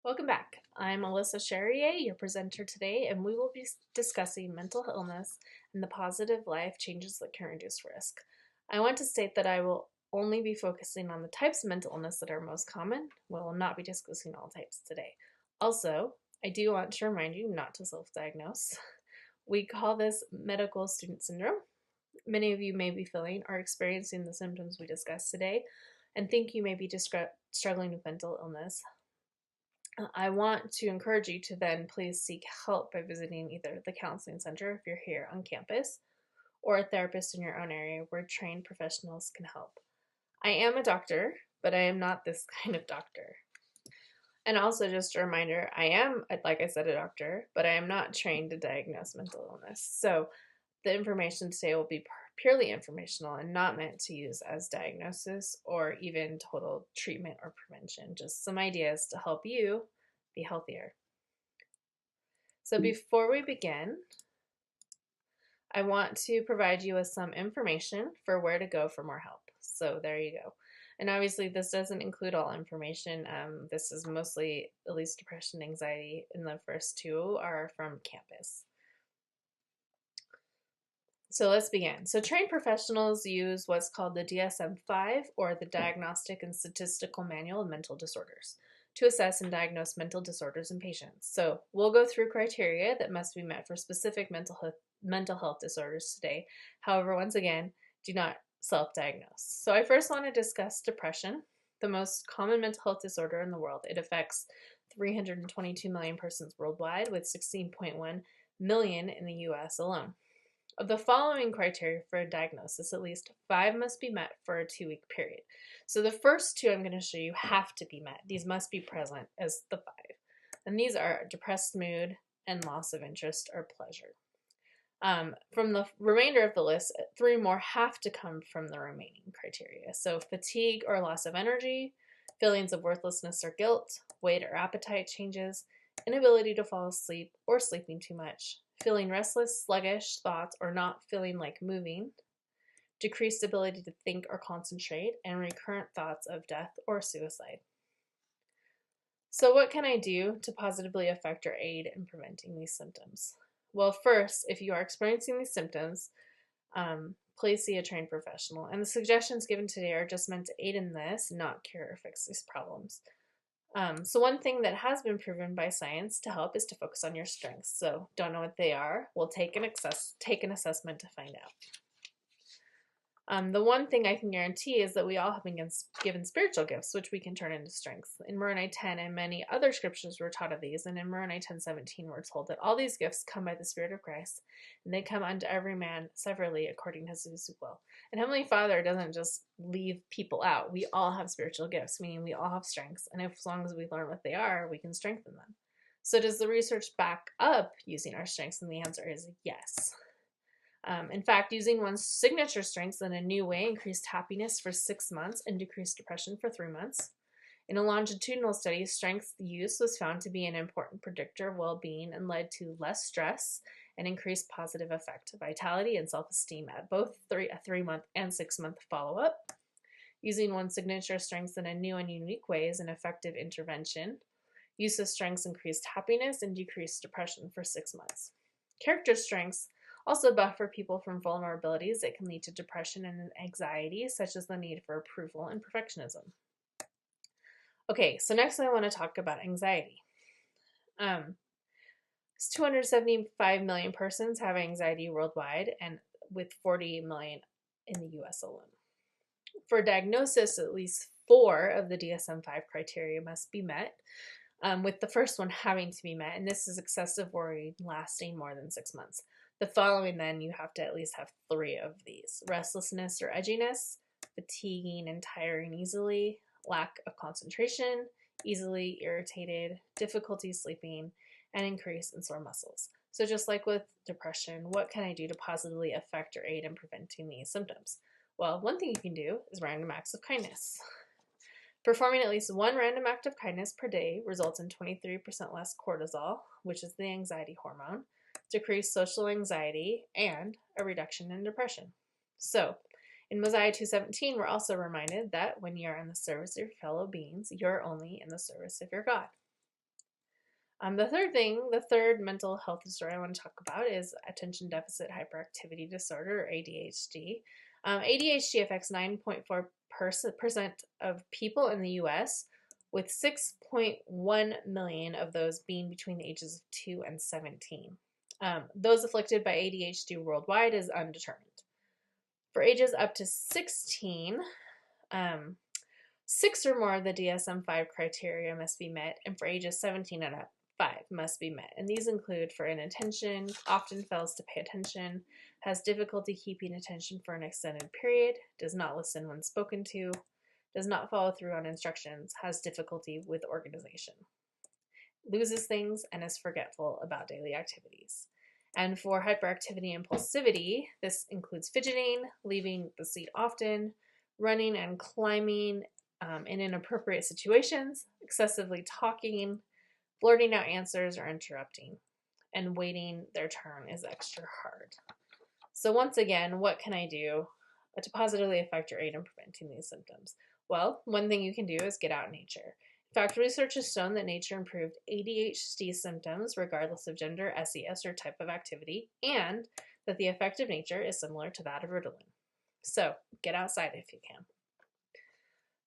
Welcome back. I'm Alyssa Charrier, your presenter today, and we will be discussing mental illness and the positive life changes that can reduce risk. I want to state that I will only be focusing on the types of mental illness that are most common. We will not be discussing all types today. Also, I do want to remind you not to self-diagnose. We call this medical student syndrome. Many of you may be feeling or experiencing the symptoms we discussed today and think you may be struggling with mental illness. I want to encourage you to then please seek help by visiting either the counseling center if you're here on campus or a therapist in your own area where trained professionals can help. I am a doctor, but I am not this kind of doctor. And also, just a reminder, I am, like I said, a doctor, but I am not trained to diagnose mental illness. So the information today will be purely informational and not meant to use as diagnosis or even total treatment or prevention. Just some ideas to help you be healthier. So before we begin, I want to provide you with some information for where to go for more help. So there you go. And obviously this doesn't include all information. This is mostly, at least depression, anxiety, and the first two are from campus. So let's begin. So trained professionals use what's called the DSM-5, or the Diagnostic and Statistical Manual of Mental Disorders, to assess and diagnose mental disorders in patients. So we'll go through criteria that must be met for specific mental health disorders today. However, once again, do not self-diagnose. So I first want to discuss depression, the most common mental health disorder in the world. It affects 322 million persons worldwide, with 16.1 million in the US alone. Of the following criteria for a diagnosis, at least 5 must be met for a 2-week period. So the first 2 I'm going to show you have to be met. These must be present as the 5. And these are depressed mood and loss of interest or pleasure. From the remainder of the list, 3 more have to come from the remaining criteria. So fatigue or loss of energy, feelings of worthlessness or guilt, weight or appetite changes, inability to fall asleep or sleeping too much, feeling restless, sluggish thoughts, or not feeling like moving, decreased ability to think or concentrate, and recurrent thoughts of death or suicide. So what can I do to positively affect or aid in preventing these symptoms? Well, first, if you are experiencing these symptoms, please see a trained professional. And the suggestions given today are just meant to aid in this, not cure or fix these problems. So one thing that has been proven by science to help is to focus on your strengths. So don't know what they are? We'll take an assessment to find out. The one thing I can guarantee is that we all have been given spiritual gifts, which we can turn into strengths. In Moroni 10 and many other scriptures we're taught of these, and in Moroni 10:17 we're told that all these gifts come by the Spirit of Christ, and they come unto every man severally according to his will. And Heavenly Father doesn't just leave people out. We all have spiritual gifts, meaning we all have strengths, and as long as we learn what they are, we can strengthen them. So does the research back up using our strengths? And the answer is yes. In fact, using one's signature strengths in a new way increased happiness for 6 months and decreased depression for 3 months. In a longitudinal study, strength use was found to be an important predictor of well-being and led to less stress and increased positive effect, vitality, and self-esteem at both a 3-month and 6-month follow-up. Using one's signature strengths in a new and unique way is an effective intervention. Use of strengths increased happiness and decreased depression for 6 months. Character strengths also buffer people from vulnerabilities that can lead to depression and anxiety, such as the need for approval and perfectionism. Okay, so next I want to talk about anxiety. 275 million persons have anxiety worldwide, and with 40 million in the US alone. For diagnosis, at least 4 of the DSM-5 criteria must be met, with the first one having to be met, and this is excessive worry lasting more than 6 months. The following, then, you have to at least have 3 of these: restlessness or edginess, fatiguing and tiring easily, lack of concentration, easily irritated, difficulty sleeping, and increase in sore muscles. So just like with depression, what can I do to positively affect or aid in preventing these symptoms? Well, one thing you can do is random acts of kindness. Performing at least 1 random act of kindness per day results in 23% less cortisol, which is the anxiety hormone, decreased social anxiety, and a reduction in depression. So, in Mosiah 2:17, we're also reminded that when you're in the service of your fellow beings, you're only in the service of your God. The third mental health disorder I want to talk about is attention deficit hyperactivity disorder, or ADHD. ADHD affects 9.4% of people in the US, with 6.1 million of those being between the ages of 2 and 17. Those afflicted by ADHD worldwide is undetermined. For ages up to 16, 6 or more of the DSM-5 criteria must be met, and for ages 17 and up, 5 must be met. And these include for inattention, often fails to pay attention, has difficulty keeping attention for an extended period, does not listen when spoken to, does not follow through on instructions, has difficulty with organization, loses things, and is forgetful about daily activities. And for hyperactivity and impulsivity, this includes fidgeting, leaving the seat often, running and climbing in inappropriate situations, excessively talking, blurting out answers or interrupting, and waiting their turn is extra hard. So once again, what can I do to positively affect or aid in preventing these symptoms? Well, one thing you can do is get out in nature. In fact, research has shown that nature improved ADHD symptoms regardless of gender, SES, or type of activity, and that the effect of nature is similar to that of Ritalin. So get outside if you can.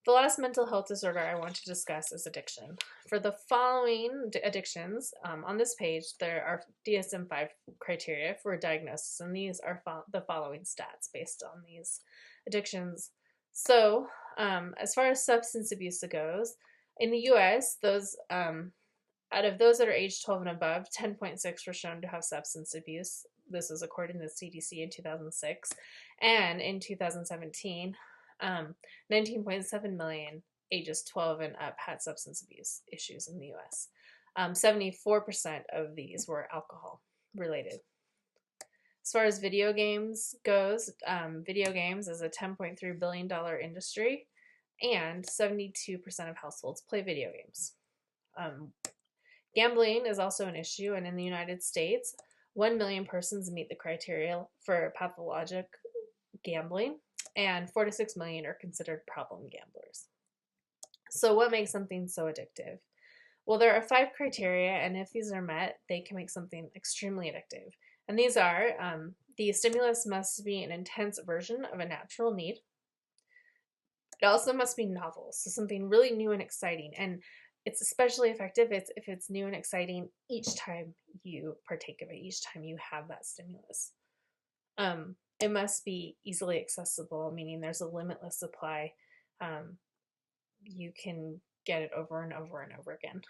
The last mental health disorder I want to discuss is addiction. For the following addictions, on this page, there are DSM-5 criteria for diagnosis, and these are the following stats based on these addictions. So, as far as substance abuse goes, in the U.S., out of those that are age 12 and above, 10.6 were shown to have substance abuse. This is according to the CDC in 2006. And in 2017, 19.7 million ages 12 and up had substance abuse issues in the US. 74% of these were alcohol related. As far as video games goes, video games is a $10.3 billion industry, and 72% of households play video games. Gambling is also an issue, and in the United States, 1 million persons meet the criteria for pathologic gambling, and 4 to 6 million are considered problem gamblers. So what makes something so addictive? Well, there are 5 criteria, and if these are met, they can make something extremely addictive. And these are, the stimulus must be an intense version of a natural need. It also must be novel, so something really new and exciting. And it's especially effective if it's new and exciting each time you partake of it, each time you have that stimulus. It must be easily accessible, meaning there's a limitless supply. You can get it over and over and over again.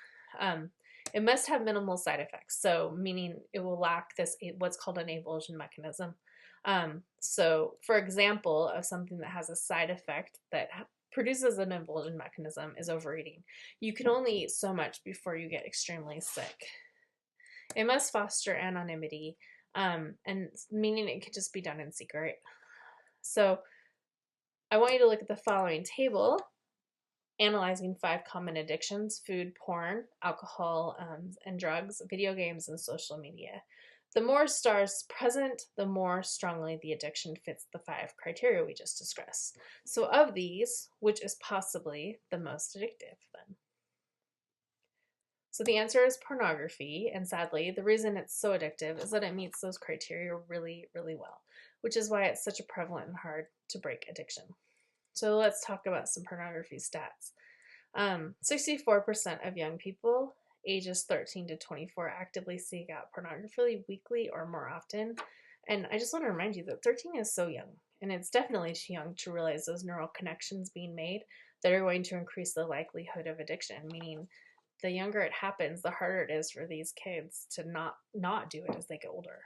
It must have minimal side effects, so meaning it will lack this what's called an avulsion mechanism. So, for example, of something that has a side effect that produces an avulsion mechanism is overeating. You can only eat so much before you get extremely sick. It must foster anonymity, and meaning it could just be done in secret. So I want you to look at the following table, analyzing 5 common addictions: food, porn, alcohol, and drugs, video games, and social media. The more stars present, the more strongly the addiction fits the 5 criteria we just discussed. So of these, which is possibly the most addictive then? So the answer is pornography, and sadly, the reason it's so addictive is that it meets those criteria really, really well, which is why it's such a prevalent and hard to break addiction. So let's talk about some pornography stats. 64% of young people ages 13 to 24 actively seek out pornography weekly or more often. And I just want to remind you that 13 is so young, and it's definitely too young to realize those neural connections being made that are going to increase the likelihood of addiction, meaning the younger it happens, the harder it is for these kids to not do it as they get older.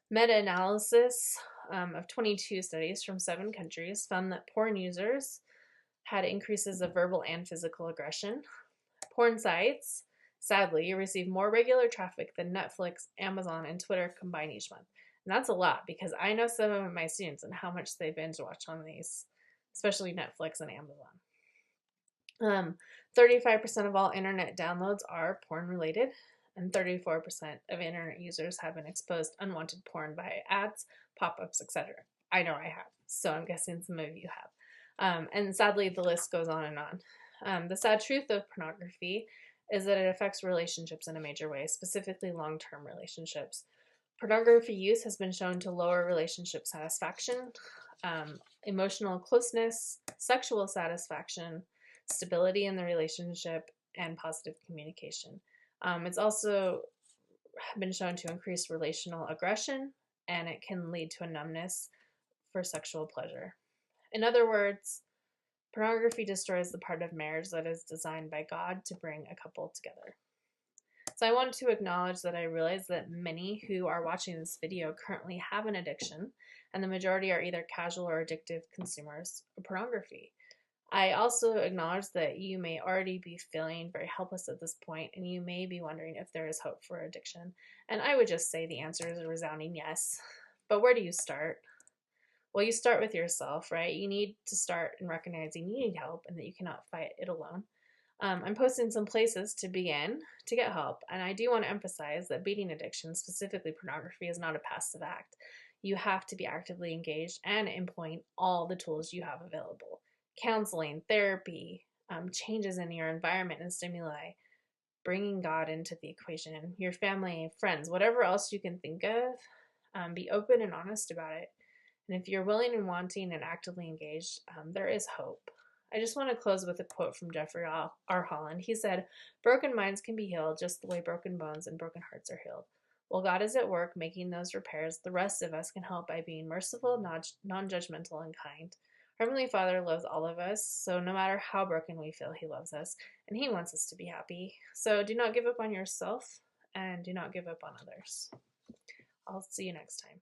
Meta-analysis of 22 studies from 7 countries found that porn users had increases of verbal and physical aggression. Porn sites, sadly, receive more regular traffic than Netflix, Amazon, and Twitter combined each month. And that's a lot, because I know some of my students and how much they binge watch on these, especially Netflix and Amazon. 35% of all internet downloads are porn related, and 34% of internet users have been exposed to unwanted porn by ads, pop-ups, etc. I know I have, so I'm guessing some of you have. And sadly, the list goes on and on. The sad truth of pornography is that it affects relationships in a major way, specifically long-term relationships. Pornography use has been shown to lower relationship satisfaction, emotional closeness, sexual satisfaction, stability in the relationship, and positive communication. It's also been shown to increase relational aggression, and it can lead to a numbness for sexual pleasure. In other words, pornography destroys the part of marriage that is designed by God to bring a couple together. So I want to acknowledge that I realize that many who are watching this video currently have an addiction, and the majority are either casual or addictive consumers of pornography. I also acknowledge that you may already be feeling very helpless at this point, and you may be wondering if there is hope for addiction. And I would just say the answer is a resounding yes. But where do you start? Well, you start with yourself, right? You need to start in recognizing you need help and that you cannot fight it alone. I'm posting some places to begin to get help, and I do want to emphasize that beating addiction, specifically pornography, is not a passive act. You have to be actively engaged and employing all the tools you have available: counseling, therapy, changes in your environment and stimuli, bringing God into the equation, your family, friends, whatever else you can think of. Be open and honest about it. And if you're willing and wanting and actively engaged, there is hope. I just want to close with a quote from Jeffrey R. Holland. He said, "Broken minds can be healed just the way broken bones and broken hearts are healed. While God is at work making those repairs, the rest of us can help by being merciful, non-judgmental, and kind. Our Heavenly Father loves all of us, so no matter how broken we feel, He loves us, and He wants us to be happy. So do not give up on yourself, and do not give up on others." I'll see you next time.